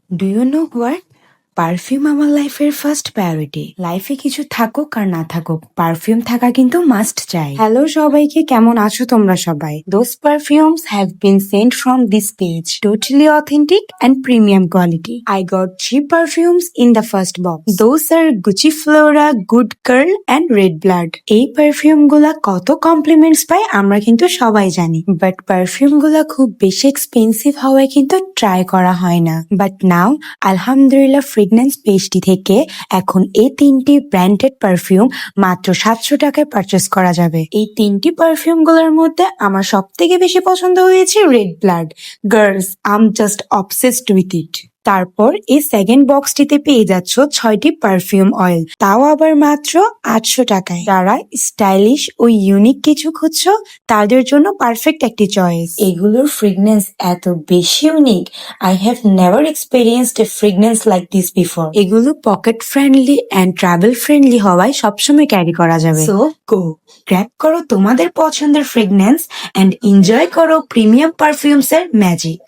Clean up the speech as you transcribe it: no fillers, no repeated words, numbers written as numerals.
Do you know what? Perfume আমার লাইফের first priority. লাইফে কিছু থাকুক আর না থাকুক, পারফিউম থাকা কিন্তু মাস্ট চাই। হ্যালো সবাইকে, কেমন আছো তোমরা সবাই? Those perfumes have been sent from this page, totally authentic and premium quality. I got 3 perfumes in the first box. Those are Gucci Flora, good girl and red blood. এই perfume গুলা কত compliments পায় আমরা কিন্তু সবাই জানি, but perfume গুলা খুব বেশি এক্সপেন্সিভ হওয়ায় কিন্তু ট্রাই করা হয় না। বাট নাও আলহামদুলিল্লাহ ফ্রেগনেন্স পেজটি থেকে এখন এই 3টি ব্র্যান্ডেড পারফিউম মাত্র 700 টাকায় পারচেস করা যাবে। এই 3টি পারফিউম গুলোর মধ্যে আমার সব থেকে বেশি পছন্দ হয়েছে red blood. Girls, I am just obsessed with it. তারপর এই সেকেন্ড বক্সটিতে পেয়ে যাচ্ছ 6টি পারফিউম অয়েল, তাও আবার মাত্র 800 টাকায়। যারা স্টাইলিশ ও ইউনিক কিছু খুঁজছো তাদের জন্য পারফেক্ট একটি চয়েস। এগুলোর ফ্রেগনেন্স এত বেশি unique, I have never experienced a fragrance like this before. এগুলো pocket friendly and travel friendly হওয়ায় সবসময় ক্যারি করা যাবে। সো গো গ্র্যাব করো তোমাদের পছন্দের ফ্রেগনেন্স অ্যান্ড এনজয় করো প্রিমিয়াম পারফিউমস এর ম্যাজিক।